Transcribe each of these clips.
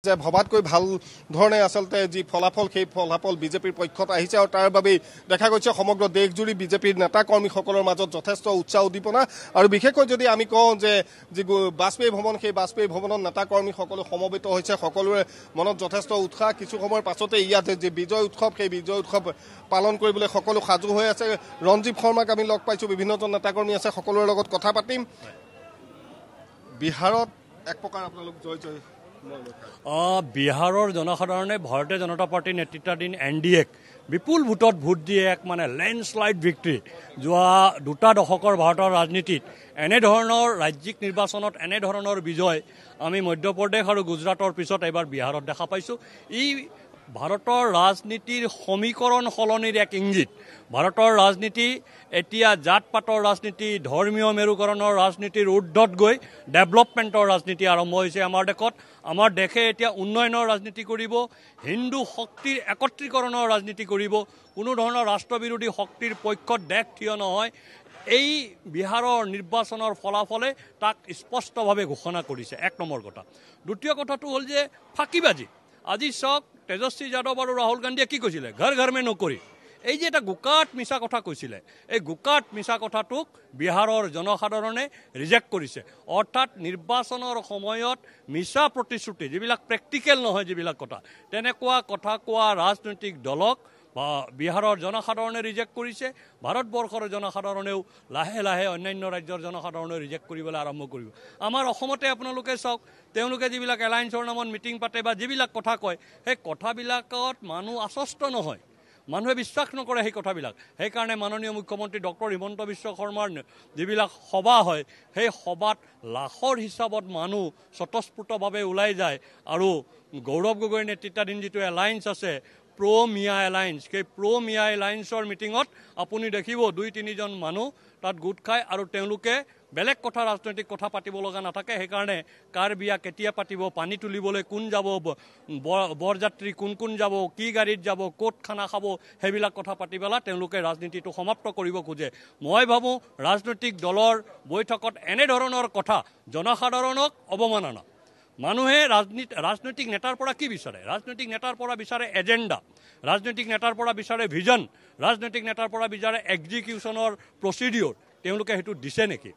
যে ভবাতকৈ ভাল ধৰণে আচলতে যি ফলাফল সেই ফলাফল বিজেপিৰ পক্ষত আহিছে আৰু তাৰ বাবেই দেখা গৈছে সমগ্ৰ দেশজুৰি বিজেপিৰ নেতা কৰ্মীসকলৰ মাজত যথেষ্ট উৎসাহ উদ্দীপনা আৰু বিশেষকৈ যদি আমি কওঁ যে যি বাজপেয়ী ভৱন সেই বাজপেয়ী ভৱনত নেতা কৰ্মীসকলে সমবেত হৈছে সকলোৰে মনত যথেষ্ট উৎসাহ কিছু সময়ৰ পাছতে ইয়াত যি বিজয় উৎসৱ সেই বিজয় উৎসৱ পালন কৰিবলৈ সকলো সাজু হৈ আছে ৰঞ্জীৱ শৰ্মাক আমি লগ পাইছোঁ বিভিন্নজন নেতা কৰ্মী আছে সকলোৰে লগত কথা পাতিম বিহাৰত এক প্ৰকাৰ আপোনালোক জয় জয় বিহাৰৰ জনসাধাৰণে ভাৰতীয় জনতা পাৰ্টীৰ নেতৃত্বাধীন NDAক বিপুল ভোটত ভোট দিয়ে এক মানে লেণ্ডশ্লাইড ভিক্টৰী যোৱা দুটা দশকৰ ভাৰতৰ ৰাজনীতিত এনেধৰণৰ ৰাজ্যিক নিৰ্বাচনত এনেধৰণৰ বিজয় আমি মধ্যপ্ৰদেশ আৰু গুজৰাটৰ পিছত এবাৰ বিহাৰত দেখা পাইছোঁ ই ভাৰতৰ ৰাজনীতিৰ সমীকৰণ সলনিৰ এক ইংগিত ভাৰতৰ ৰাজনীতি এতিয়া জাত পাতৰ ৰাজনীতি ধৰ্মীয় মেৰুকৰণৰ ৰাজনীতিৰ ঊৰ্ধত গৈ ডেভেলপমেণ্টৰ ৰাজনীতি আৰম্ভ হৈছে আমাৰ দেশে এতিয়া উন্নয়নৰ ৰাজনীতি কৰিব হিন্দু শক্তিৰ একত্ৰীকৰণৰ ৰাজনীতি কৰিব কোনো ধৰণৰ ৰাষ্ট্ৰবিৰোধী শক্তিৰ পক্ষত দেশ থিয় নহয় এই বিহাৰৰ নিৰ্বাচনৰ ফলাফলে তাক স্পষ্টভাৱে ঘোষণা কৰিছে এক নম্বৰ কথা দ্বিতীয় কথাটো হ'ল যে ফাঁকিবাজি আজি চাওক তেজস্বী যাদৱ আৰু ৰাহুল গান্ধীয়ে কি কৈছিলে ঘৰ ঘৰ মে নকৰি এই যে এটা গোকাট মিছা কথা কৈছিলে এই গোকাট মিছা কথাটোক বিহাৰৰ জনসাধাৰণে ৰিজেক্ট কৰিছে অৰ্থাৎ নিৰ্বাচনৰ সময়ত মিছা প্ৰতিশ্ৰুতি যিবিলাক প্ৰেক্টিকেল নহয় যিবিলাক কথা তেনেকুৱা কথা কোৱা ৰাজনৈতিক দলক বিহাৰৰ জনসাধাৰণে ৰিজেক্ট কৰিছে ভাৰতবৰ্ষৰ জনসাধাৰণেও লাহে লাহে অন্যান্য ৰাজ্যৰ জনসাধাৰণে ৰিজেক্ট কৰিবলৈ আৰম্ভ কৰিব আমাৰ অসমতে আপোনালোকে চাওক তেওঁলোকে যিবিলাক এলায়েন্সৰ নামত মিটিং পাতে বা যিবিলাক কথা কয় সেই কথাবিলাকত মানুহ আশ্বস্ত নহয় মানুহে বিশ্বাস নকৰে সেই কথাবিলাক সেইকাৰণে মাননীয় মুখ্যমন্ত্ৰী ডক্টৰ হিমন্ত বিশ্ব শৰ্মাৰ যিবিলাক সভা হয় সেই সভাত লাখৰ হিচাপত মানুহ স্বতঃস্ফূৰ্তভাৱে ওলাই যায় আৰু গৌৰৱ গগৈৰ নেতৃত্বাধীন যিটো এলায়েন্স আছে মিয়া এলায়েন্স সেই মিয়া এলায়েন্সৰ মিটিঙত আপুনি দেখিব 2-3জন মানুহ তাত গোট খায় আৰু তেওঁলোকে বেলেগ কথা ৰাজনৈতিক কথা পাতিব লগা নাথাকে সেইকাৰণে কাৰ বিয়া কেতিয়া পাতিব পানী তুলিবলৈ কোন যাব বৰযাত্ৰী কোন যাব কি গাড়ীত যাব ক'ত খানা খাব সেইবিলাক কথা পাতি পেলাই তেওঁলোকে ৰাজনীতিটো সমাপ্ত কৰিব খোজে মই ভাবোঁ ৰাজনৈতিক দলৰ বৈঠকত এনেধৰণৰ কথা জনসাধাৰণক অৱমাননা মানুহে ৰাজনৈতিক নেতাৰ পৰা কি বিচাৰে ৰাজনৈতিক নেতাৰ পৰা বিচাৰে এজেণ্ডা ৰাজনৈতিক নেতাৰ পৰা বিচাৰে ভিজন ৰাজনৈতিক নেতাৰ পৰা বিচাৰে এক্সিকিউশ্যনৰ প্ৰচিডিঅ'ৰ তেওঁলোকে সেইটো দিছে নেকি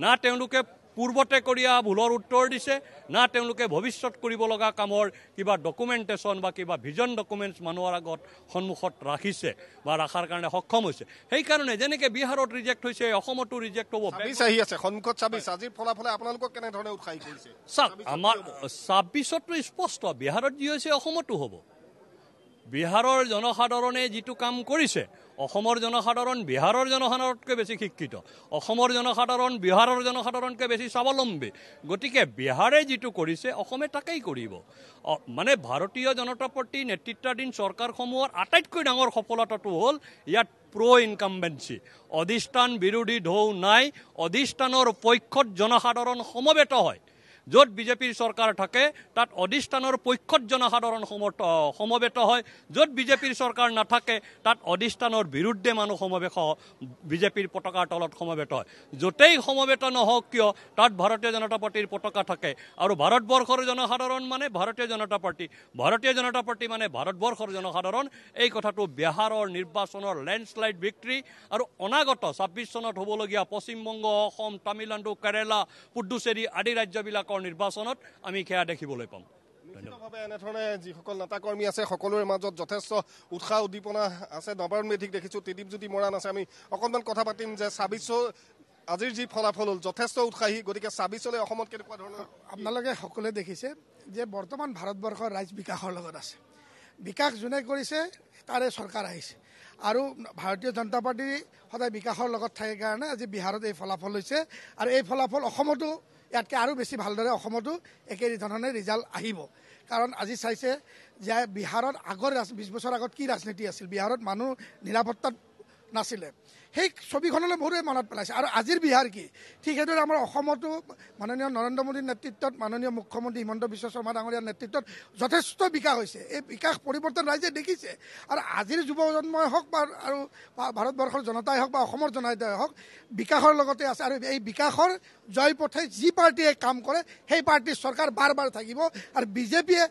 না তেওঁলোকে পূৰ্বতে কৰিয়া ভুলৰ উত্তৰ দিছে না তেওঁলোকে ভৱিষ্যত কৰিব লগা কামৰ কিবা ডকুমেণ্টেশ্যন বা কিবা ভিজন ডকুমেণ্টছ মানুহৰ আগত সন্মুখত ৰাখিছে বা ৰাখাৰ কাৰণে সক্ষম হৈছে সেইকাৰণে যেনেকৈ বিহাৰত ৰিজেক্ট হৈছে অসমতো ৰিজেক্ট হ'ব আহি আছে সন্মুখত 26 আজিৰ ফলাফলে আপোনালোকক কেনেধৰণে উৎসাহী কৰিছে চাওক আমাৰ 26তো স্পষ্ট বিহাৰত যি হৈছে অসমতো হ'ব বিহাৰৰ জনসাধাৰণে যিটো কাম কৰিছে অসমৰ জনসাধাৰণ বিহাৰৰ জনসাধাৰণতকৈ বেছি শিক্ষিত অসমৰ জনসাধাৰণ বিহাৰৰ জনসাধাৰণতকৈ বেছি স্বাৱলম্বী গতিকে বিহাৰে যিটো কৰিছে অসমে তাকেই কৰিব মানে ভাৰতীয় জনতা পাৰ্টি নেতৃত্বাধীন চৰকাৰসমূহৰ আটাইতকৈ ডাঙৰ সফলতাটো হ'ল ইয়াত ইনকামবেঞ্চি অধিষ্ঠান বিৰোধী ঢৌ নাই অধিষ্ঠানৰ পক্ষত জনসাধাৰণ সমবেত হয় য'ত বিজেপিৰ চৰকাৰ থাকে তাত অধিষ্ঠানৰ পক্ষত জনসাধাৰণ সমবেত হয় য'ত বিজেপিৰ চৰকাৰ নাথাকে তাত অধিষ্ঠানৰ বিৰুদ্ধে মানুহ সমবেত বিজেপিৰ পতাকাৰ তলত সমবেত হয় য'তেই সমবেত নহওক কিয় তাত ভাৰতীয় জনতা পাৰ্টীৰ পতাকা থাকে আৰু ভাৰতবৰ্ষৰ জনসাধাৰণ মানে ভাৰতীয় জনতা পাৰ্টী মানে ভাৰতবৰ্ষৰ জনসাধাৰণ এই কথাটো বিহাৰৰ নিৰ্বাচনৰ লেণ্ডশ্লাইড ভিক্টৰী আৰু অনাগত 26 চনত হ'বলগীয়া পশ্চিমবংগ অসম তামিলনাডু কেৰেলা পুডুচেৰী আদি ৰাজ্যবিলাকৰ নিৰ্বাচনত আমি সেয়া দেখিবলৈ পাম নিশ্চিতভাৱে এনেধৰণে যিসকল নেতা কৰ্মী আছে সকলোৰে মাজত যথেষ্ট উৎসাহ উদ্দীপনা আছে নবায়ন মেধিক দেখিছোঁ ত্ৰিদীপজ্যোতি মৰাণ আছে আমি অকণমান কথা পাতিম যে 26 আজিৰ যি ফলাফল হ'ল যথেষ্ট উৎসাহী গতিকে 26লৈ অসমত কেনেকুৱা ধৰণৰ আপোনালোকে সকলোৱে দেখিছে যে বৰ্তমান ভাৰতবৰ্ষৰ ৰাজ্য বিকাশৰ লগত আছে বিকাশ যোনে কৰিছে তাৰে চৰকাৰ আহিছে আৰু ভাৰতীয় জনতা পাৰ্টি সদায় বিকাশৰ লগত থাকে কাৰণে আজি বিহাৰত এই ফলাফল হৈছে আৰু এই ফলাফল অসমতো ইয়াতকৈ আৰু বেছি ভালদৰে অসমতো একে ধৰণে ৰিজাল্ট আহিব কাৰণ আজি চাইছে যে বিহাৰত আগৰ 20 বছৰ আগত কি ৰাজনীতি আছিল বিহাৰত মানুহ নিৰাপত্তাত নাছিলে সেই ছবিখনলৈ বহুতে মনত পেলাইছে আৰু আজিৰ বিহাৰ কি ঠিক সেইদৰে আমাৰ অসমতো মাননীয় নৰেন্দ্ৰ মোদীৰ নেতৃত্বত মাননীয় মুখ্যমন্ত্ৰী হিমন্ত বিশ্ব শৰ্মা ডাঙৰীয়াৰ নেতৃত্বত যথেষ্ট বিকাশ হৈছে এই বিকাশ পৰিৱৰ্তন ৰাইজে দেখিছে আৰু আজিৰ যুৱ প্ৰজন্মই হওক বা আৰু ভাৰতবৰ্ষৰ জনতাই হওক বা অসমৰ জনতাই হওক বিকাশৰ লগতে আছে আৰু এই বিকাশৰ জয়পথে যি পাৰ্টীয়ে কাম কৰে সেই পাৰ্টীৰ চৰকাৰ বাৰ বাৰ থাকিব আৰু বিজেপিয়ে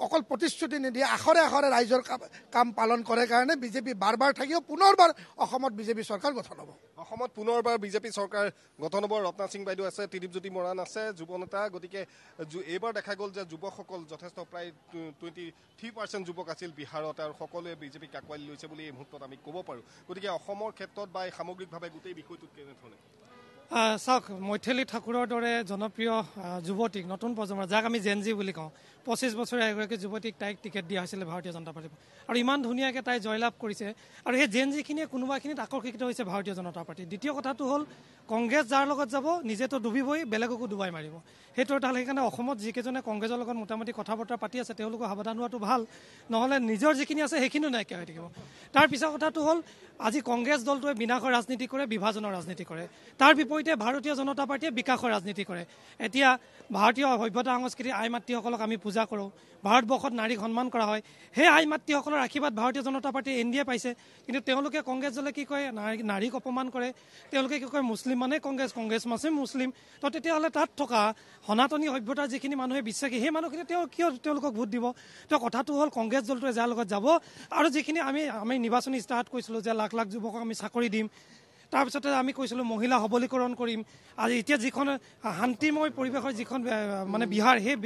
অকল প্ৰতিশ্ৰুতি নিদিয়ে আখৰে আখৰে ৰাইজৰ কাম পালন কৰে কাৰণে বিজেপি বাৰ বাৰ থাকিব পুনৰবাৰ অসমত বিজেপি চৰকাৰ গঠন হ'ব অসমত পুনৰবাৰ বিজেপি চৰকাৰ গঠন হ'ব ৰত্না সিং বাইদেউ আছে ত্ৰিদীপজ্যোতি মৰাণ আছে যুৱ নেতা গতিকে এইবাৰ দেখা গ'ল যে যুৱকসকল যথেষ্ট প্ৰায় 23% যুৱক আছিল বিহাৰত আৰু সকলোৱে বিজেপিক আঁকোৱালি লৈছে বুলি এই মুহূৰ্তত আমি ক'ব পাৰোঁ গতিকে অসমৰ ক্ষেত্ৰত বা সামগ্ৰিকভাৱে গোটেই বিষয়টোত কেনেধৰণে চাওক মৈথিলী ঠাকুৰৰ দৰে জনপ্ৰিয় যুৱতীক নতুন প্ৰজন্মৰ যাক আমি জেন জি বুলি কওঁ 25 বছৰীয়া এগৰাকী যুৱতীক তাইক টিকেট দিয়া হৈছিলে ভাৰতীয় জনতা পাৰ্টীৰ আৰু ইমান ধুনীয়াকৈ তাই জয়লাভ কৰিছে আৰু সেই জেন জিখিনিয়ে কোনোবাখিনিত আকৰ্ষিত হৈছে ভাৰতীয় জনতা পাৰ্টী দ্বিতীয় কথাটো হ'ল কংগ্ৰেছ যাৰ লগত যাব নিজেতো ডুবিবই বেলেগকো ডুবাই মাৰিব সেইটো এটা সেইকাৰণে অসমত যিকেইজনে কংগ্ৰেছৰ লগত মোটামুটি কথা বতৰা পাতি আছে তেওঁলোকো সাৱধান হোৱাটো ভাল নহ'লে নিজৰ যিখিনি আছে সেইখিনিও নাইকিয়া হৈ থাকিব তাৰ পিছৰ কথাটো হ'ল আজি কংগ্ৰেছ দলটোৱে বিনাশৰ ৰাজনীতি কৰে বিভাজনৰ ৰাজনীতি কৰে তাৰ বিপৰীতে ভাৰতীয় জনতা পাৰ্টীয়ে বিকাশৰ ৰাজনীতি কৰে এতিয়া ভাৰতীয় সভ্যতা সংস্কৃতি আই মাতৃসকলক আমি পূজা কৰোঁ ভাৰতবৰ্ষত নাৰীক সন্মান কৰা হয় সেই আই মাতৃসকলৰ আশীৰ্বাদ ভাৰতীয় জনতা পাৰ্টীয়ে এনডিএ পাইছে কিন্তু তেওঁলোকে কংগ্ৰেছ দলে কি কয় নাৰীক অপমান কৰে তেওঁলোকে কি কয় মুছলিম মানে কংগ্ৰেছ মানে মুছলিম তো তেতিয়াহ'লে তাত থকা সনাতনী সভ্যতাৰ যিখিনি মানুহে বিশ্বাসী সেই মানুহখিনি কিয় তেওঁলোকক ভোট দিব তো কথাটো হ'ল কংগ্ৰেছ দলটোৱে যাৰ লগত যাব আৰু যিখিনি আমি নিৰ্বাচনী ইস্তাহাৰত কৈছিলোঁ যে লাখ লাখ যুৱকক আমি চাকৰি দিম তাৰপিছতে আমি কৈছিলোঁ মহিলা সবলীকৰণ কৰিম আজি এতিয়া যিখন শান্তিময় পৰিৱেশৰ যিখন মানে বিহাৰ সেই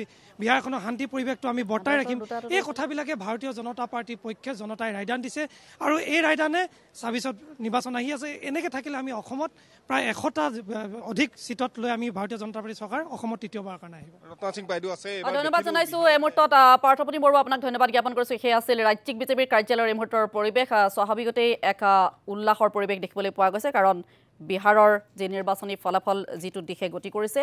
বিহাৰখনৰ শান্তি পৰিৱেশটো আমি বৰ্তাই ৰাখিম এই কথাবিলাকে ভাৰতীয় জনতা পাৰ্টীৰ পক্ষে জনতাই ৰায়দান দিছে আৰু এই ৰায়দানে ২৬ত নিৰ্বাচন আহি আছে এনেকৈ থাকিলে আমি অসমত প্ৰায় ১০০টা অধিক চিটত লৈ আমি ভাৰতীয় জনতা পাৰ্টী চৰকাৰ অসমত তৃতীয়বাৰৰ কাৰণে আহিব ৰত্না সিং বাইদেউ আছে ধন্যবাদ জনাইছোঁ এই মুহূৰ্তত পাৰ্থপ্ৰতিম বৰুৱা আপোনাক ধন্যবাদ জ্ঞাপন কৰিছোঁ সেয়া আছিল ৰাজ্যিক বিজেপিৰ কাৰ্যালয়ৰ এই মুহূৰ্তৰ পৰিৱেশ স্বাভাৱিকতেই এক উল্লাসৰ পৰিৱেশ দেখিবলৈ পোৱা গৈছে কাৰণ বিহাৰৰ যি নিৰ্বাচনী ফলাফল যিটো দিশে গতি কৰিছে